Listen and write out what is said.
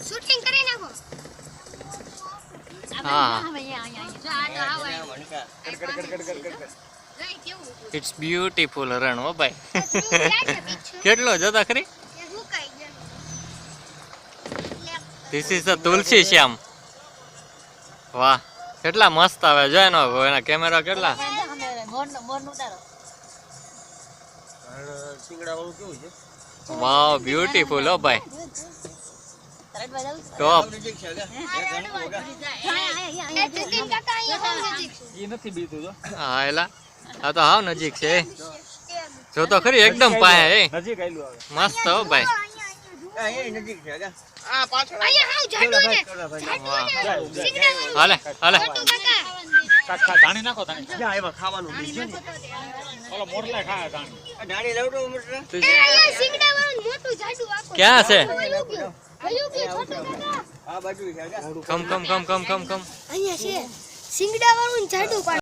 shooting કરી નાખો હા જો આ તો આવા ઇટ્સ બ્યુટીફુલ હરણ હો ભાઈ કેટલો જોતા ખરી this is the Tulsi Shyam વાહ કેટલા મસ્ત આવે જો એનો એના કેમેરા કેટલા વાવ બ્યુટીફુલ હો ભાઈ ટોપ હા એલા આ તો હાવ નજીક છે જો તો ખરી એકદમ પાયા એ મસ્ત હો ભાઈ હાલે હાલે ક્યાં છે કમ કમ કમ કમ કમ કમ અહીંયા છે સિંગડા વાળું જાડું